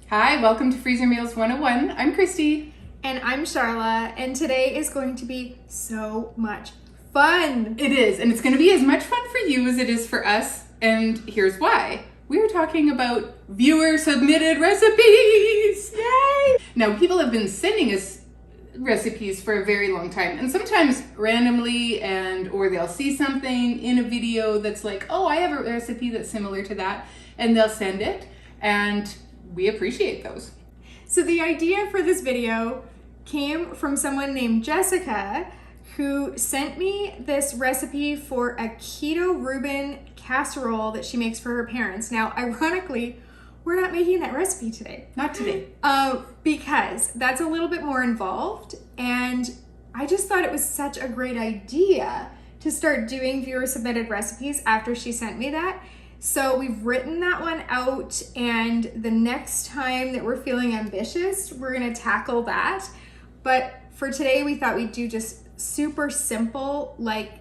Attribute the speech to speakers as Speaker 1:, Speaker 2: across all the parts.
Speaker 1: Hi, welcome to Freezer Meals 101. I'm Christy.
Speaker 2: And I'm Charla, and today is going to be so much fun.
Speaker 1: It is, and it's going to be as much fun for you as it is for us, and here's why. We're talking about viewer-submitted recipes! Yay! Now, people have been sending us recipes for a very long time, and sometimes randomly, or they'll see something in a video that's like, oh, I have a recipe that's similar to that, and they'll send it, and we appreciate those.
Speaker 2: So the idea for this video came from someone named Jessica, who sent me this recipe for a keto Reuben casserole that she makes for her parents. Now, ironically, we're not making that recipe today.
Speaker 1: Not today.
Speaker 2: Because that's a little bit more involved, and I just thought it was such a great idea to start doing viewer-submitted recipes after she sent me that. So we've written that one out, and the next time that we're feeling ambitious, we're gonna tackle that. But for today, we thought we'd do just super simple, like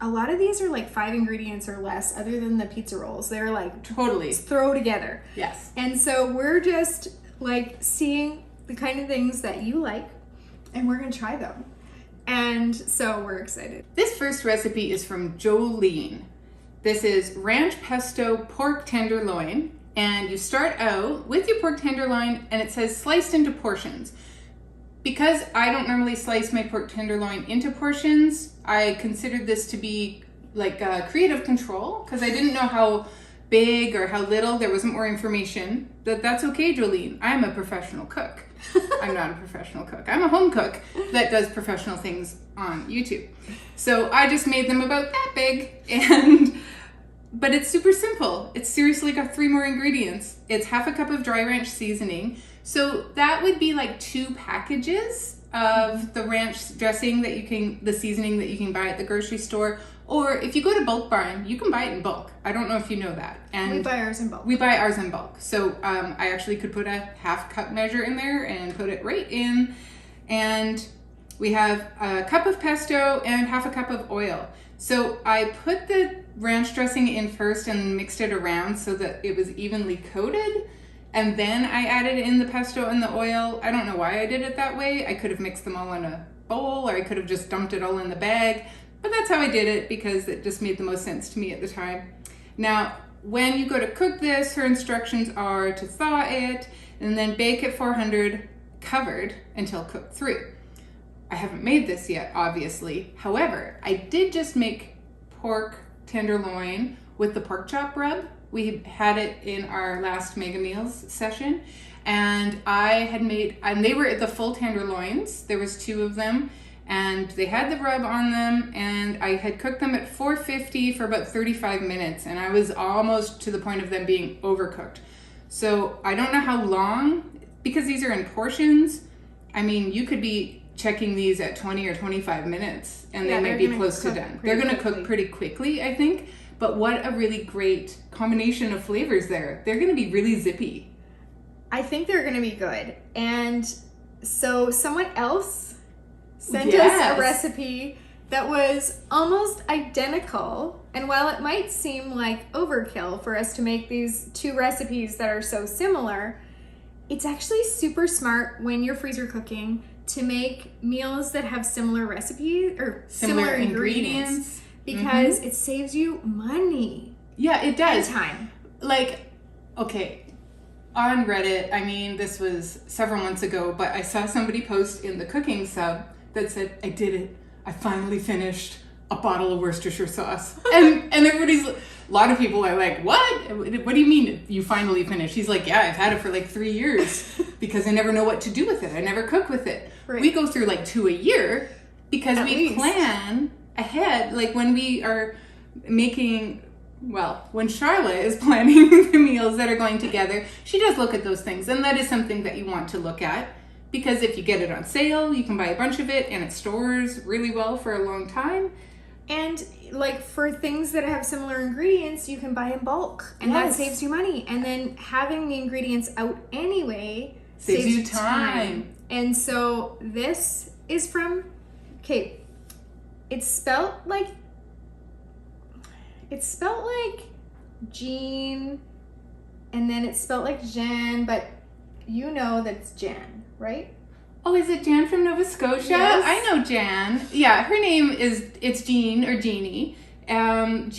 Speaker 2: a lot of these are like 5 ingredients or less, other than the pizza rolls. They're like
Speaker 1: Totally.
Speaker 2: throw together.
Speaker 1: Yes.
Speaker 2: And so we're just like seeing the kind of things that you like, and we're gonna try them. And so we're excited.
Speaker 1: This first recipe is from Jolene. This is ranch pesto pork tenderloin, and you start out with your pork tenderloin, and it says sliced into portions. Because I don't normally slice my pork tenderloin into portions, I considered this to be like creative control, because I didn't know how big or how little. There wasn't more information. That's okay, Jolene. I'm a professional cook. I'm not a professional cook. I'm a home cook that does professional things on YouTube. So I just made them about that big, but it's super simple. It's seriously got 3 more ingredients. It's half a cup of dry ranch seasoning. So that would be like 2 packages of the ranch dressing the seasoning that you can buy at the grocery store. Or if you go to Bulk Barn, you can buy it in bulk. I don't know if you know that. And
Speaker 2: we buy ours in bulk.
Speaker 1: We buy ours in bulk. So I actually could put a half cup measure in there and put it right in. And we have a cup of pesto and half a cup of oil. So I put the ranch dressing in first and mixed it around so that it was evenly coated. And then I added in the pesto and the oil. I don't know why I did it that way. I could have mixed them all in a bowl, or I could have just dumped it all in the bag. But that's how I did it because it just made the most sense to me at the time. Now, when you go to cook this, her instructions are to thaw it and then bake at 400 covered until cooked through. I haven't made this yet, obviously. However, I did just make pork tenderloin with the pork chop rub. We had it in our last Mega Meals session, and they were the full tenderloins. There was 2 of them, and they had the rub on them, and I had cooked them at 450 for about 35 minutes, and I was almost to the point of them being overcooked. So I don't know how long, because these are in portions. I mean, you could be checking these at 20 or 25 minutes, and they might be close to done. They're going to cook pretty quickly, I think. But what a really great combination of flavors there. They're going to be really zippy.
Speaker 2: I think they're going to be good. And so someone else sent us a recipe that was almost identical. And while it might seem like overkill for us to make these 2 recipes that are so similar, it's actually super smart when you're freezer cooking to make meals that have similar recipes or similar ingredients. Because it saves you money.
Speaker 1: Yeah, it does.
Speaker 2: And time.
Speaker 1: Like, okay, on Reddit, I mean, this was several months ago, but I saw somebody post in the cooking sub that said, I did it. I finally finished a bottle of Worcestershire sauce. And a lot of people are like, what? What do you mean you finally finished? He's like, yeah, I've had it for like 3 years because I never know what to do with it. I never cook with it. Right. We go through like 2 a year because we plan ahead, like when we are making, when Charla is planning the meals that are going together, she does look at those things, and that is something that you want to look at, because if you get it on sale, you can buy a bunch of it, and it stores really well for a long time.
Speaker 2: And like for things that have similar ingredients, you can buy in bulk, and that saves you money. And then having the ingredients out anyway saves you time. And so this is from, it's spelled like Jeanne, and then it's spelled like Jeanne, but you know that's Jeanne, right?
Speaker 1: Oh, is it Jeanne from Nova Scotia?
Speaker 2: Yes.
Speaker 1: I know Jeanne. Yeah, her name it's Jeanne or Jeannie. Geanne.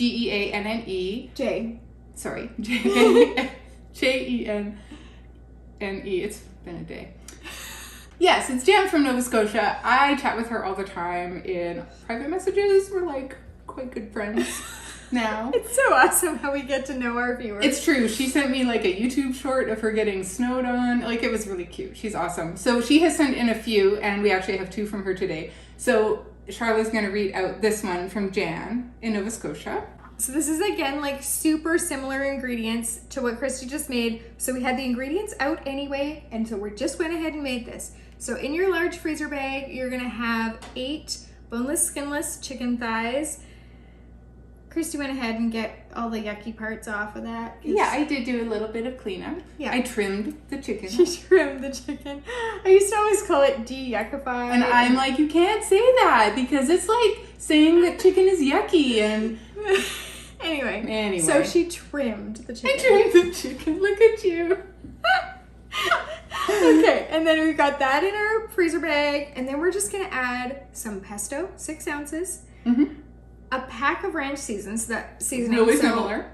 Speaker 2: J.
Speaker 1: Sorry. Jenne. It's been a day. Yes, it's Jeanne from Nova Scotia. I chat with her all the time in private messages. We're like quite good friends now.
Speaker 2: It's so awesome how we get to know our viewers.
Speaker 1: It's true. She sent me like a YouTube short of her getting snowed on. Like, it was really cute. She's awesome. So she has sent in a few, and we actually have 2 from her today. So Charlotte's going to read out this one from Jeanne in Nova Scotia.
Speaker 2: So this is, again, like super similar ingredients to what Christy just made. So we had the ingredients out anyway, and so we just went ahead and made this. So in your large freezer bag, you're going to have 8 boneless, skinless chicken thighs. Christy went ahead and get all the yucky parts off of that.
Speaker 1: Yeah, I did do a little bit of cleanup.
Speaker 2: Yeah.
Speaker 1: I trimmed the chicken.
Speaker 2: She trimmed the chicken. I used to always call it de-yuckify.
Speaker 1: And I'm like, you can't say that because it's like saying that chicken is yucky. And
Speaker 2: Anyway. So she trimmed the chicken.
Speaker 1: I trimmed the chicken. Look at you.
Speaker 2: Okay, and then we've got that in our freezer bag. And then we're just going to add some pesto, 6 ounces.
Speaker 1: Mm-hmm.
Speaker 2: A pack of ranch seasoning.
Speaker 1: Really similar.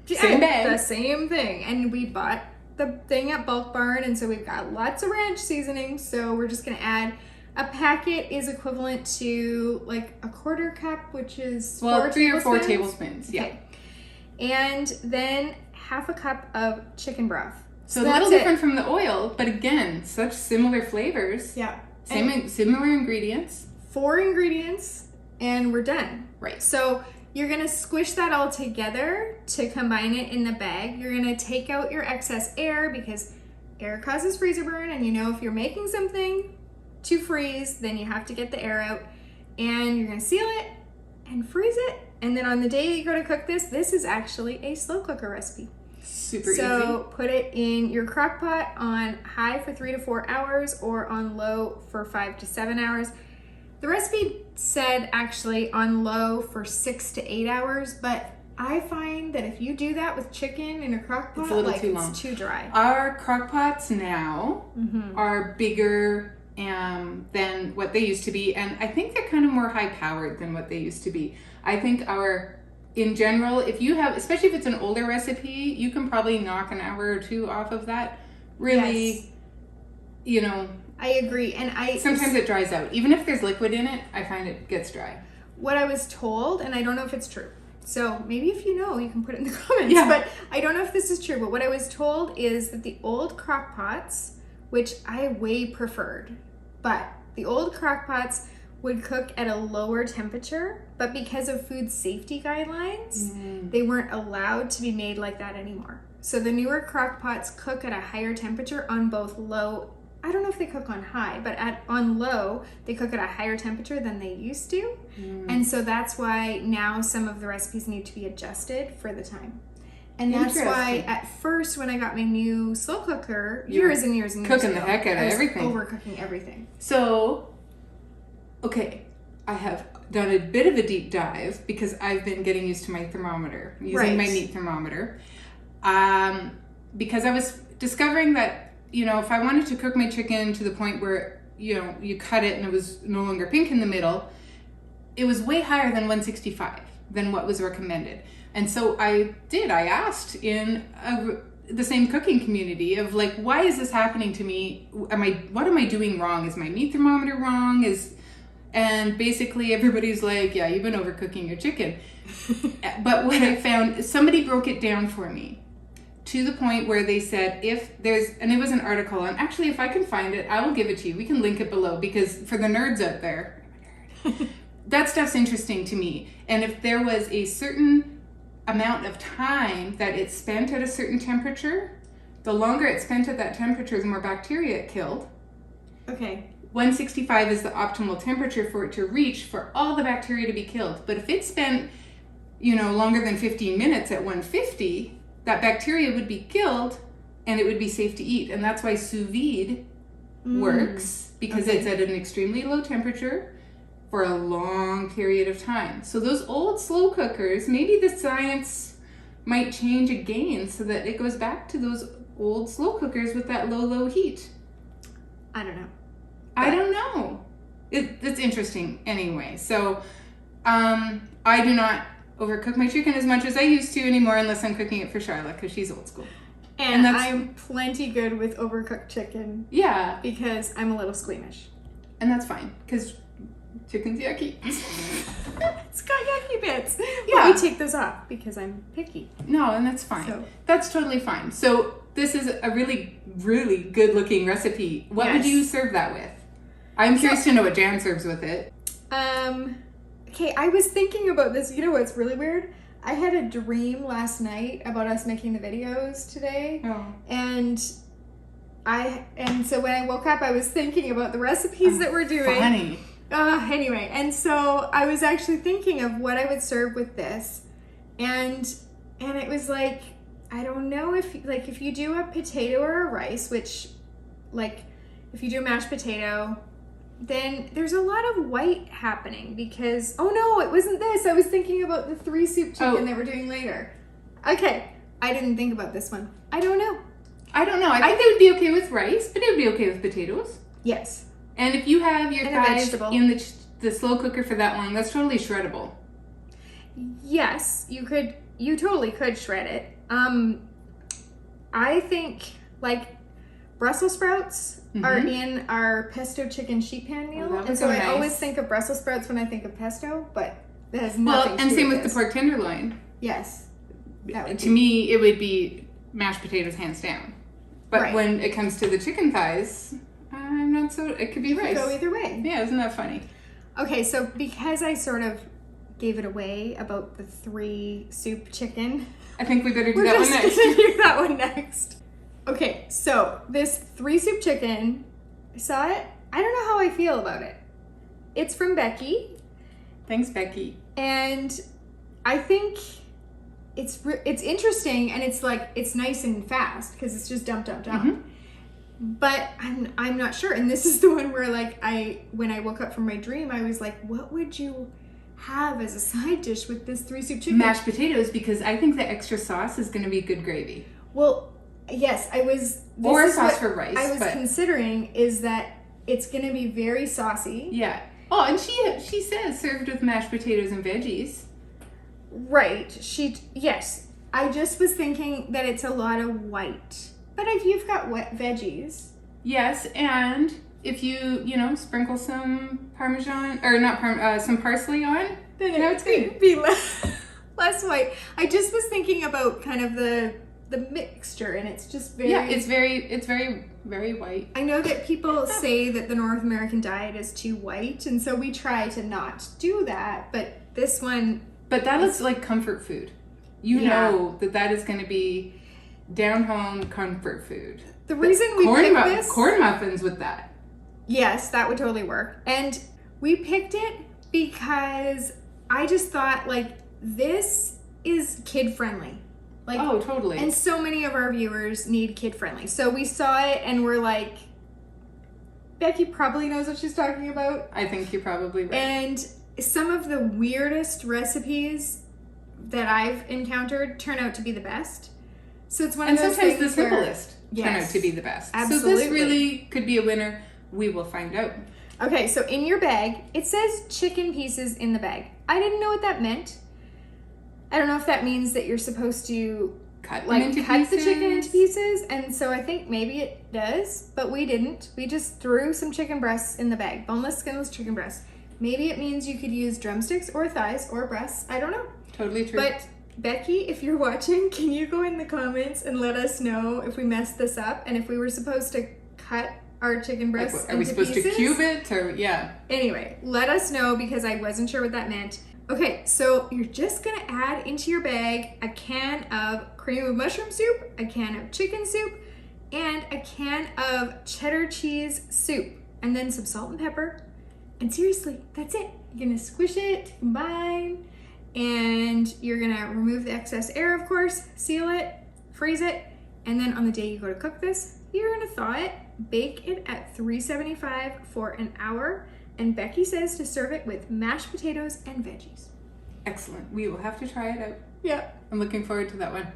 Speaker 1: Same bag.
Speaker 2: The same thing. And we bought the thing at Bulk Barn, and so we've got lots of ranch seasoning. So we're just going to add a packet is equivalent to like a 1/4 cup, which is
Speaker 1: 3 or 4 tablespoons. Yeah.
Speaker 2: Okay. And then 1/2 cup of chicken broth.
Speaker 1: So a little different from the oil, but again, such similar flavors.
Speaker 2: Yeah.
Speaker 1: Similar ingredients.
Speaker 2: 4 ingredients. And we're done.
Speaker 1: Right.
Speaker 2: So you're going to squish that all together to combine it in the bag. You're going to take out your excess air because air causes freezer burn. And you know, if you're making something to freeze, then you have to get the air out. And you're going to seal it and freeze it. And then on the day you go to cook this is actually a slow cooker recipe.
Speaker 1: Super easy.
Speaker 2: So put it in your crock pot on high for 3 to 4 hours or on low for 5 to 7 hours. The recipe said actually on low for 6 to 8 hours, but I find that if you do that with chicken in a crock pot,
Speaker 1: it's a little too long.
Speaker 2: It's too dry.
Speaker 1: Our crock pots now are bigger than what they used to be, and I think they're kind of more high powered than what they used to be. I think in general, if you have, especially if it's an older recipe, you can probably knock an hour or 2 off of that. Really,
Speaker 2: yes. I agree. And
Speaker 1: sometimes it dries out. Even if there's liquid in it, I find it gets dry.
Speaker 2: What I was told, and I don't know if it's true, so maybe if you know, you can put it in the comments, but I don't know if this is true, but what I was told is that the old crock pots, which I way preferred, but the old crock pots would cook at a lower temperature, but because of food safety guidelines, they weren't allowed to be made like that anymore. So the newer crock pots cook at a higher temperature on both low, I don't know if they cook on high, but on low, they cook at a higher temperature than they used to. And so that's why now some of the recipes need to be adjusted for the time. And that's why at first when I got my new slow cooker, years and years
Speaker 1: cooking the heck out of everything.
Speaker 2: Overcooking everything.
Speaker 1: So, okay, I have done a bit of a deep dive because I've been getting used to my thermometer, using my meat thermometer. Because I was discovering that, if I wanted to cook my chicken to the point where, you cut it and it was no longer pink in the middle, it was way higher than 165 than what was recommended. And so I asked in the same cooking community of like, why is this happening to me? What am I doing wrong? Is my meat thermometer wrong? And basically everybody's like, yeah, you've been overcooking your chicken. But what I found, somebody broke it down for me to the point where they said and it was an article, and actually if I can find it, I will give it to you. We can link it below because for the nerds out there, that stuff's interesting to me. And if there was a certain amount of time that it spent at a certain temperature, the longer it spent at that temperature, the more bacteria it killed.
Speaker 2: Okay.
Speaker 1: 165 is the optimal temperature for it to reach for all the bacteria to be killed. But if it spent, longer than 15 minutes at 150, that bacteria would be killed and it would be safe to eat. And that's why sous vide works, because it's at an extremely low temperature for a long period of time. So those old slow cookers, maybe the science might change again so that it goes back to those old slow cookers with that low heat.
Speaker 2: I don't know.
Speaker 1: I don't know. It's interesting anyway. So I do not overcook my chicken as much as I used to anymore unless I'm cooking it for Charlotte because she's old school.
Speaker 2: And I'm plenty good with overcooked chicken.
Speaker 1: Yeah.
Speaker 2: Because I'm a little squeamish.
Speaker 1: And that's fine because chicken's yucky.
Speaker 2: It's got yucky bits.
Speaker 1: Yeah.
Speaker 2: But we take those off because I'm picky.
Speaker 1: No, and that's fine.
Speaker 2: So.
Speaker 1: That's totally fine. So this is a really, really good looking recipe. What would you serve that with? I'm curious to know what Jeanne serves with it.
Speaker 2: Okay, I was thinking about this. You know what's really weird? I had a dream last night about us making the videos today.
Speaker 1: Oh.
Speaker 2: And so when I woke up, I was thinking about the recipes that we're doing.
Speaker 1: Funny.
Speaker 2: Anyway, and so I was actually thinking of what I would serve with this. And it was like, I don't know if you do a potato or a rice, which, like, if you do a mashed potato, then there's a lot of white happening because, oh no, it wasn't this. I was thinking about the 3 soup chicken that we're doing later. Okay, I didn't think about this one. I don't know.
Speaker 1: I think it would be okay with rice, but it would be okay with potatoes.
Speaker 2: Yes.
Speaker 1: And if you have your thighs in the slow cooker for that long, that's totally shreddable.
Speaker 2: Yes, you totally could shred it. I think, like, Brussels sprouts are in our pesto chicken sheet pan meal. And so I always think of Brussels sprouts when I think of pesto, but that has nothing to do with
Speaker 1: same with the pork tenderloin.
Speaker 2: Yes.
Speaker 1: To me, it would be mashed potatoes hands down. But when it comes to the chicken thighs, I'm not so, it could be rice.
Speaker 2: Go either way.
Speaker 1: Yeah, isn't that funny?
Speaker 2: Okay, so because I sort of gave it away about the 3 soup chicken,
Speaker 1: I think we better do that one next.
Speaker 2: We're just gonna do that one next. Okay, so this 3 soup chicken, I saw it. I don't know how I feel about it. It's from Becky.
Speaker 1: Thanks, Becky.
Speaker 2: And I think it's interesting, and it's like, it's nice and fast because it's just dump. But I'm not sure. And this is the one where, like, when I woke up from my dream, I was like, what would you have as a side dish with this 3 soup chicken?
Speaker 1: Mashed potatoes, because I think the extra sauce is going to be good gravy.
Speaker 2: Well, yes, I was.
Speaker 1: Or sauce for rice.
Speaker 2: I was considering is that it's going to be very saucy.
Speaker 1: Yeah. Oh, and she says served with mashed potatoes and veggies.
Speaker 2: Right. Yes. I just was thinking that it's a lot of white. But if you've got wet veggies.
Speaker 1: Yes, and if you sprinkle some Parmesan, or not some parsley on,
Speaker 2: then it's going to be less white. I just was thinking about kind of the mixture, and it's just very...
Speaker 1: Yeah, it's very, very white.
Speaker 2: I know that people say that the North American diet is too white, and so we try to not do that, but this one...
Speaker 1: But that looks like comfort food. You know that is going to be down-home comfort food.
Speaker 2: The reason we picked this...
Speaker 1: Corn muffins with that.
Speaker 2: Yes, that would totally work. And we picked it because I just thought, like, this is kid-friendly. Like,
Speaker 1: oh, totally.
Speaker 2: And so many of our viewers need kid-friendly. So we saw it and we're like, Becky probably knows what she's talking about.
Speaker 1: I think you're probably right.
Speaker 2: And some of the weirdest recipes that I've encountered turn out to be the best. So it's one of those things.
Speaker 1: And sometimes the simplest turn out to be the best.
Speaker 2: Absolutely.
Speaker 1: So this really could be a winner. We will find out.
Speaker 2: Okay, so in your bag, it says chicken pieces in the bag. I didn't know what that meant. I don't know if that means that you're supposed to
Speaker 1: cut
Speaker 2: the chicken into pieces, and so I think maybe it does, but we didn't. We just threw some chicken breasts in the bag, boneless, skinless chicken breasts. Maybe it means you could use drumsticks or thighs or breasts. I don't know.
Speaker 1: Totally true.
Speaker 2: But Becky, if you're watching, can you go in the comments and let us know if we messed this up and if we were supposed to cut our chicken breasts into pieces?
Speaker 1: Are we supposed to cube it or yeah?
Speaker 2: Anyway, let us know because I wasn't sure what that meant. Okay, so you're just gonna add into your bag a can of cream of mushroom soup, a can of chicken soup, and a can of cheddar cheese soup, and then some salt and pepper. And seriously, that's it. You're gonna squish it, combine, and you're gonna remove the excess air, of course, seal it, freeze it, and then on the day you go to cook this, you're gonna thaw it, bake it at 375 for an hour, and Becky says to serve it with mashed potatoes and veggies.
Speaker 1: Excellent. We will have to try it out.
Speaker 2: Yeah.
Speaker 1: I'm looking forward to that one.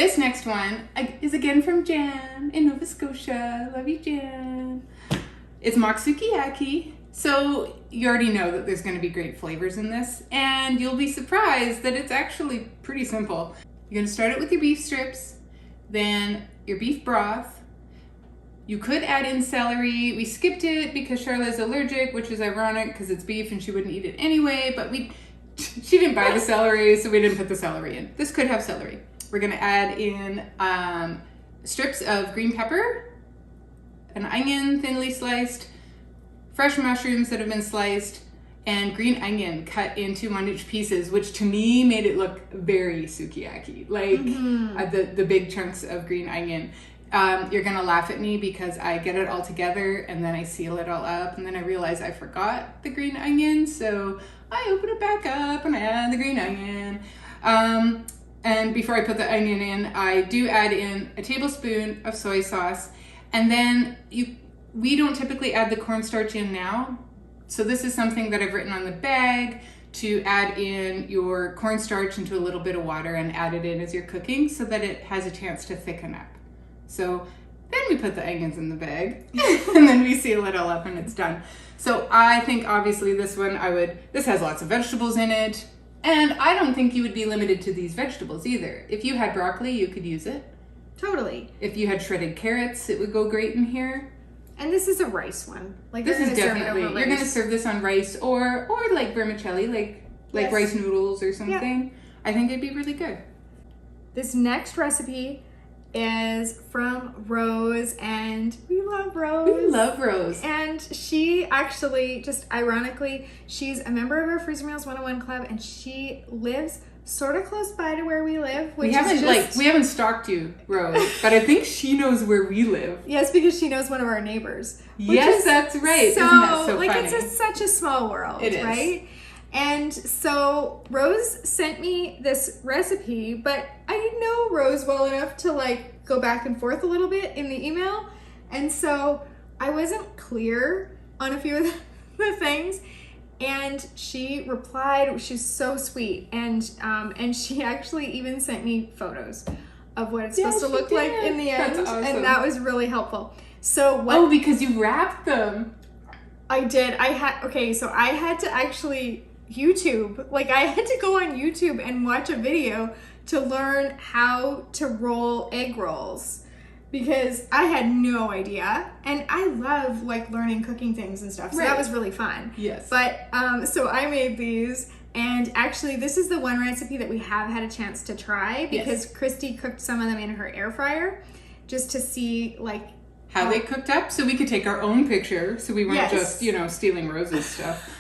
Speaker 1: This next one is again from Jeanne in Nova Scotia. Love you, Jeanne. It's mock sukiyaki. So you already know that there's going to be great flavors in this, and you'll be surprised that it's actually pretty simple. You're going to start it with your beef strips, then your beef broth. You could add in celery. We skipped it because Charlotte's allergic, which is ironic because it's beef and she wouldn't eat it anyway, but she didn't buy the celery, so we didn't put the celery in. This could have celery. We're going to add in strips of green pepper, an onion thinly sliced, fresh mushrooms that have been sliced, and green onion cut into 1-inch pieces, which to me made it look very sukiyaki, like the big chunks of green onion. You're gonna laugh at me because I get it all together and then I seal it all up, and then I realize I forgot the green onion, so I open it back up and I add the green onion. And before I put the onion in, I do add in a tablespoon of soy sauce, and then we don't typically add the cornstarch in now. So this is something that I've written on the bag, to add in your cornstarch into a little bit of water and add it in as you're cooking so that it has a chance to thicken up. So then we put the onions in the bag and then we seal it all up and it's done. So I think obviously this has lots of vegetables in it, and I don't think you would be limited to these vegetables either. If you had broccoli, you could use it.
Speaker 2: Totally.
Speaker 1: If you had shredded carrots, it would go great in here.
Speaker 2: And this is a rice one. Like
Speaker 1: this is definitely, you're going to serve this on rice or like vermicelli, like rice noodles or something. Yeah. I think it'd be really good.
Speaker 2: This next recipe is from Rose, and we love Rose.
Speaker 1: We love Rose.
Speaker 2: And she actually, just ironically, she's a member of our Freezer Meals 101 Club, and she lives sort of close by to where we live.
Speaker 1: We haven't stalked you, Rose, but I think she knows where we live.
Speaker 2: Yes, because she knows one of our neighbors.
Speaker 1: Yes, that's right.
Speaker 2: So,
Speaker 1: isn't that so
Speaker 2: like,
Speaker 1: funny?
Speaker 2: it's such a small world,
Speaker 1: it is.
Speaker 2: Right? And so Rose sent me this recipe, but I didn't know Rose well enough to like go back and forth a little bit in the email. And so I wasn't clear on a few of the things. And she replied, she's so sweet. And she actually even sent me photos of what it's supposed to look like in the end.
Speaker 1: That's awesome.
Speaker 2: And that was really helpful. So
Speaker 1: because you wrapped them.
Speaker 2: I did. I had to actually YouTube. Like, I had to go on YouTube and watch a video to learn how to roll egg rolls, because I had no idea. And I love like learning cooking things and stuff. So that was really fun.
Speaker 1: Yes.
Speaker 2: But so I made these, and actually this is the one recipe that we have had a chance to try, because Christy cooked some of them in her air fryer just to see like
Speaker 1: how they cooked up, so we could take our own picture, so we weren't just, stealing Rose's stuff.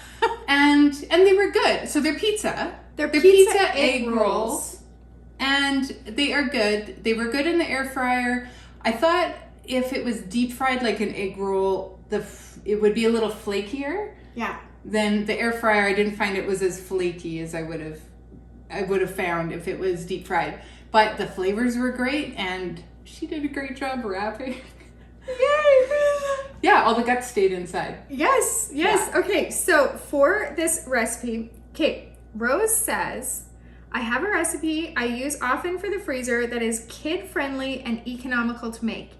Speaker 1: and they were good. So they're pizza. They're pizza egg rolls. And they are good. They were good in the air fryer. I thought if it was deep fried like an egg roll, it would be a little flakier.
Speaker 2: Yeah.
Speaker 1: Then the air fryer, I didn't find it was as flaky as I would have found if it was deep fried. But the flavors were great, and she did a great job wrapping.
Speaker 2: Yay!
Speaker 1: Yeah, all the guts stayed inside.
Speaker 2: Yes. Yeah. Okay, so for this recipe, Rose says, I have a recipe I use often for the freezer that is kid-friendly and economical to make.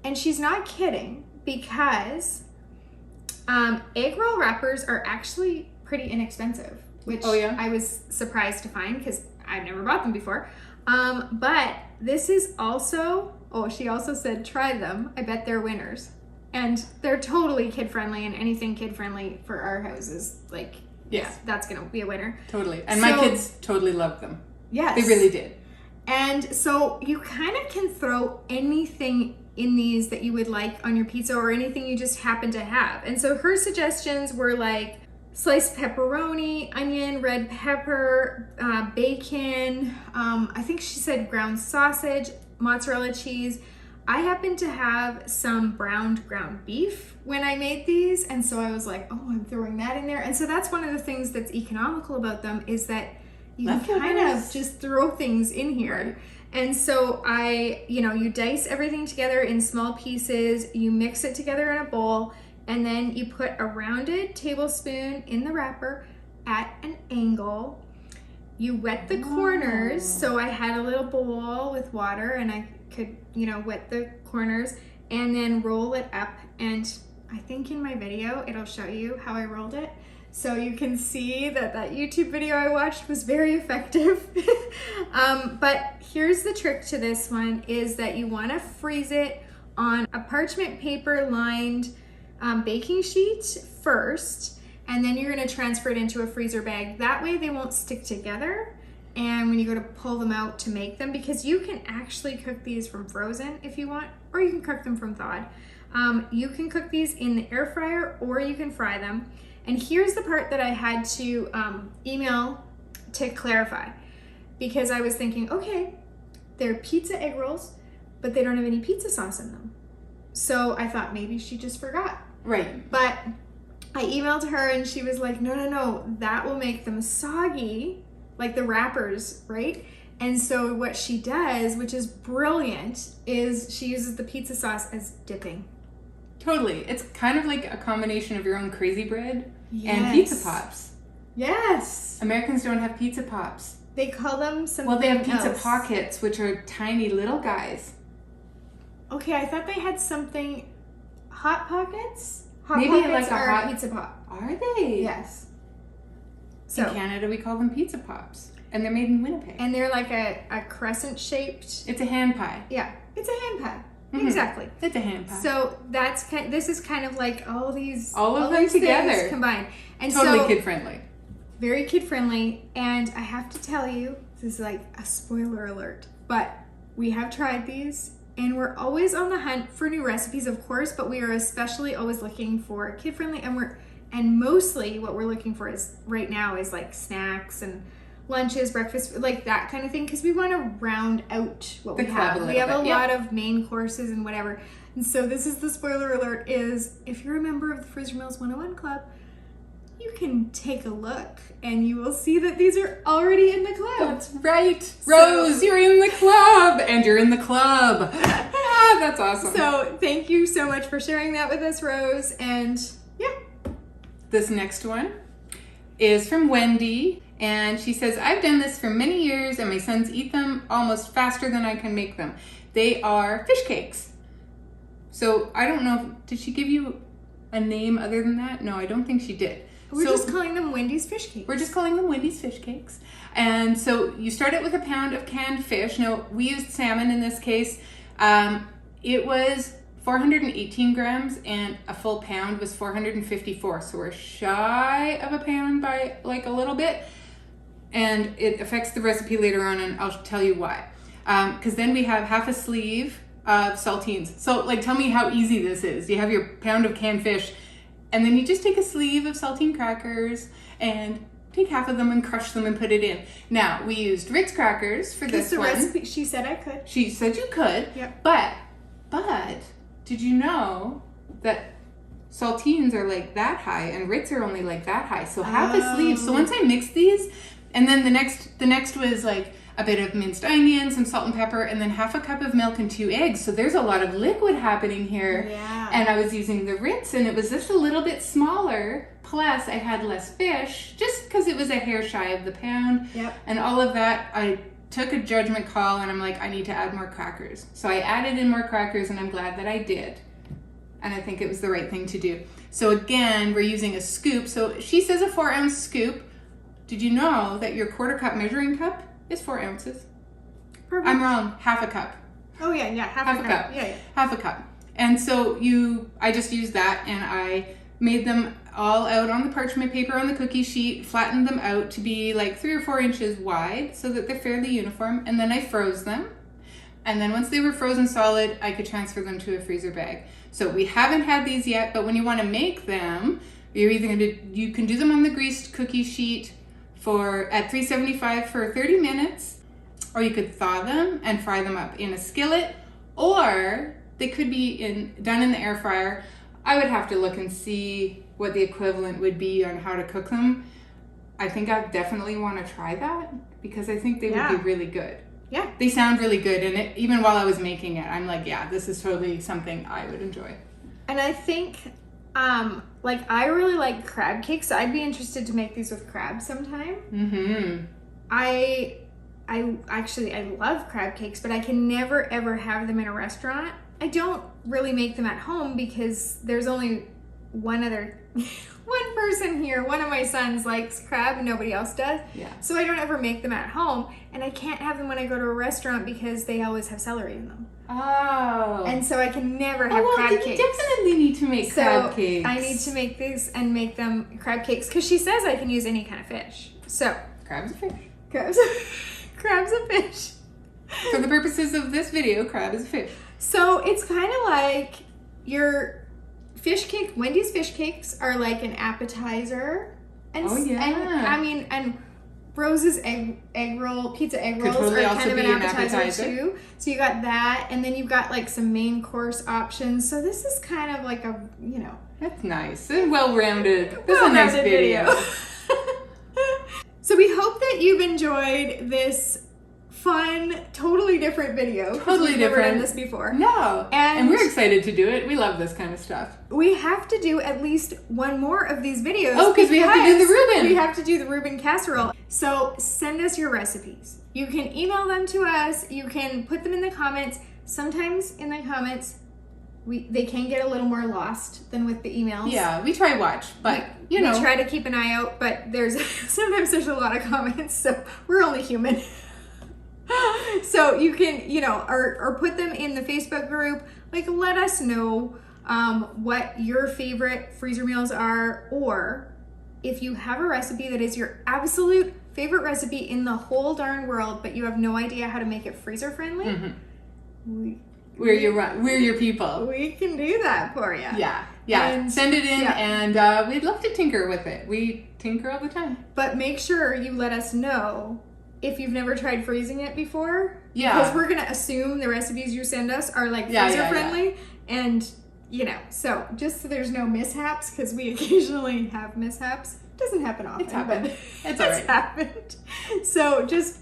Speaker 2: And she's not kidding, because egg roll wrappers are actually pretty inexpensive, which I was surprised to find because I've never bought them before. But this is also, she also said try them. I bet they're winners. And they're totally kid-friendly, and anything kid-friendly for our house is like, that's going to be a winner.
Speaker 1: Totally. And my kids totally loved them.
Speaker 2: Yes.
Speaker 1: They really did.
Speaker 2: And so you kind of can throw anything in these that you would like on your pizza, or anything you just happen to have. And so her suggestions were like sliced pepperoni, onion, red pepper, bacon, I think she said ground sausage, mozzarella cheese. I happen to have some browned ground beef when I made these, and so I was like, I'm throwing that in there. And so that's one of the things that's economical about them, is that you can kind of just throw things in here. Right. And so you dice everything together in small pieces, you mix it together in a bowl, and then you put a rounded tablespoon in the wrapper at an angle. you wet the corners. So I had a little bowl with water and I could, wet the corners and then roll it up. And I think in my video, it'll show you how I rolled it. So you can see that YouTube video I watched was very effective. But here's the trick to this one is that you want to freeze it on a parchment paper lined baking sheet first, and then you're going to transfer it into a freezer bag. That way they won't stick together. And when you go to pull them out to make them, because you can actually cook these from frozen if you want, or you can cook them from thawed. You can cook these in the air fryer or you can fry them. And here's the part that I had to email to clarify, because I was thinking, okay, they're pizza egg rolls, but they don't have any pizza sauce in them. So I thought maybe she just forgot.
Speaker 1: Right.
Speaker 2: But I emailed her and she was like, no, that will make them soggy, like the wrappers, right? And so what she does, which is brilliant, is she uses the pizza sauce as dipping.
Speaker 1: Totally. It's kind of like a combination of your own crazy bread and pizza pops.
Speaker 2: Yes.
Speaker 1: Americans don't have pizza pops.
Speaker 2: They call them something
Speaker 1: Well, they have pizza
Speaker 2: else.
Speaker 1: pockets, which are tiny little guys.
Speaker 2: Okay, I thought they had something... Hot Pockets? Hot
Speaker 1: Maybe
Speaker 2: Pockets
Speaker 1: like a
Speaker 2: are
Speaker 1: hot
Speaker 2: pizza pop.
Speaker 1: Are they?
Speaker 2: Yes.
Speaker 1: In Canada, we call them pizza pops. And they're made in Winnipeg.
Speaker 2: And they're like a crescent shaped...
Speaker 1: It's a hand pie.
Speaker 2: Yeah, it's a hand pie.
Speaker 1: Mm-hmm.
Speaker 2: Exactly.
Speaker 1: It's a hand pie.
Speaker 2: So this is kind of like all of them
Speaker 1: these
Speaker 2: together combined, and
Speaker 1: totally kid friendly.
Speaker 2: Very kid friendly. And I have to tell you, this is like a spoiler alert, but we have tried these, and we're always on the hunt for new recipes, of course. But we are especially always looking for kid friendly, and mostly what we're looking for is right now is like snacks and lunches, breakfast, like that kind of thing, because we want to round out what we have. We have a lot of main courses and whatever. And so this is the spoiler alert, is if you're a member of the Freezer Meals 101 Club, you can take a look and you will see that these are already in the club.
Speaker 1: That's right. Rose, you're in the club, and you're in the club. That's awesome.
Speaker 2: So thank you so much for sharing that with us, Rose. And yeah.
Speaker 1: This next one is from Wendy. And she says, I've done this for many years and my sons eat them almost faster than I can make them. They are fish cakes. So I don't know, did she give you a name other than that? No, I don't think she did.
Speaker 2: We're just calling them Wendy's fish cakes.
Speaker 1: We're just calling them Wendy's fish cakes. And so you start it with a pound of canned fish. Now, we used salmon in this case. It was 418 grams and a full pound was 454. So we're shy of a pound by like a little bit. And it affects the recipe later on, and I'll tell you why. Because then we have half a sleeve of saltines. So, tell me how easy this is. You have your pound of canned fish, and then you just take a sleeve of saltine crackers and take half of them and crush them and put it in. Now, we used Ritz crackers for this one.
Speaker 2: Recipe, she said I could.
Speaker 1: She said you could.
Speaker 2: Yep.
Speaker 1: But, did you know that saltines are like that high and Ritz are only like that high? So half a sleeve. So once I mixed these, and then the next was like a bit of minced onion, some salt and pepper, and then half a cup of milk and 2 eggs. So there's a lot of liquid happening here.
Speaker 2: Yeah.
Speaker 1: And I was using the Ritz, and it was just a little bit smaller. Plus, I had less fish, just because it was a hair shy of the pound.
Speaker 2: Yep.
Speaker 1: And all of that, I took a judgment call, and I'm like, I need to add more crackers. So I added in more crackers, and I'm glad that I did. And I think it was the right thing to do. So again, we're using a scoop. So she says a 4-ounce scoop. Did you know that your 1/4 cup measuring cup is 4 ounces?
Speaker 2: Perfect.
Speaker 1: I'm wrong. Half a cup.
Speaker 2: Oh yeah, half a cup. Yeah.
Speaker 1: Half a cup. And so I just used that, and I made them all out on the parchment paper on the cookie sheet, flattened them out to be like 3 or 4 inches wide so that they're fairly uniform, and then I froze them. And then once they were frozen solid, I could transfer them to a freezer bag. So we haven't had these yet, but when you want to make them, you can do them on the greased cookie sheet at 375 for 30 minutes, or you could thaw them and fry them up in a skillet, or they could be done in the air fryer. I would have to look and see what the equivalent would be on how to cook them. I think I definitely want to try that because I think they would be really good.
Speaker 2: Yeah.
Speaker 1: They sound really good, and even while I was making it, I'm like, yeah, this is totally something I would enjoy.
Speaker 2: And I think, I really like crab cakes, so I'd be interested to make these with crab sometime.
Speaker 1: Mm-hmm.
Speaker 2: I actually love crab cakes, but I can never ever have them in a restaurant. I don't really make them at home because there's only one person here. One of my sons likes crab and nobody else does.
Speaker 1: Yeah.
Speaker 2: So I don't ever make them at home, and I can't have them when I go to a restaurant because they always have celery in them.
Speaker 1: Oh.
Speaker 2: And so I can never have crab cakes.
Speaker 1: You definitely need to make crab cakes.
Speaker 2: I need to make these and make them crab cakes because she says I can use any kind of fish. So
Speaker 1: crab's a fish.
Speaker 2: Crab's a fish.
Speaker 1: For the purposes of this video, crab is a fish.
Speaker 2: So it's kind of like your fish cake. Wendy's fish cakes are like an appetizer. And, and Rose's pizza egg rolls
Speaker 1: totally
Speaker 2: are kind of
Speaker 1: also
Speaker 2: an
Speaker 1: be an
Speaker 2: appetizer
Speaker 1: appetizer.
Speaker 2: too. So you got that, and then you've got like some main course options. So this is kind of like a,
Speaker 1: That's nice. And well-rounded. This is a nice video.
Speaker 2: So we hope that you've enjoyed this fun, totally different video.
Speaker 1: Totally
Speaker 2: We've
Speaker 1: different.
Speaker 2: never done this before.
Speaker 1: No.
Speaker 2: And
Speaker 1: we're excited to do it. We love this kind of stuff.
Speaker 2: We have to do at least one more of these videos.
Speaker 1: Oh, because we have to do the Reuben.
Speaker 2: We have to do the Reuben casserole. So send us your recipes. You can email them to us. You can put them in the comments. Sometimes in the comments, they can get a little more lost than with the emails.
Speaker 1: Yeah, we try watch, but
Speaker 2: we try to keep an eye out, but sometimes there's a lot of comments, so we're only human. So you can, or put them in the Facebook group. Like, let us know what your favorite freezer meals are, or if you have a recipe that is your absolute favorite recipe in the whole darn world, but you have no idea how to make it freezer friendly.
Speaker 1: Mm-hmm. We're your people.
Speaker 2: We can do that for you.
Speaker 1: Yeah.
Speaker 2: And
Speaker 1: send it in, and we'd love to tinker with it. We tinker all the time.
Speaker 2: But make sure you let us know if you've never tried freezing it before.
Speaker 1: Yeah.
Speaker 2: Because we're gonna assume the recipes you send us are like freezer friendly, and so just so there's no mishaps, because we occasionally have mishaps. It doesn't happen often.
Speaker 1: It's happened.
Speaker 2: But
Speaker 1: It's all right.
Speaker 2: happened. So just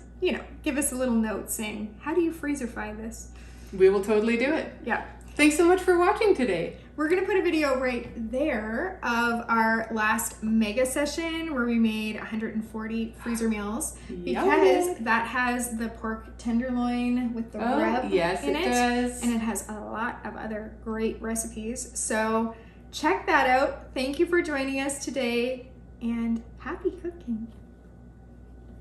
Speaker 2: give us a little note saying, how do you freezer fry this?
Speaker 1: We will totally do it.
Speaker 2: Yeah.
Speaker 1: Thanks so much for watching today.
Speaker 2: We're going to put a video right there of our last mega session where we made 140 freezer meals, because that has the pork tenderloin with the rub in it.
Speaker 1: Does.
Speaker 2: And it has a lot of other great recipes. So check that out. Thank you for joining us today, and happy cooking.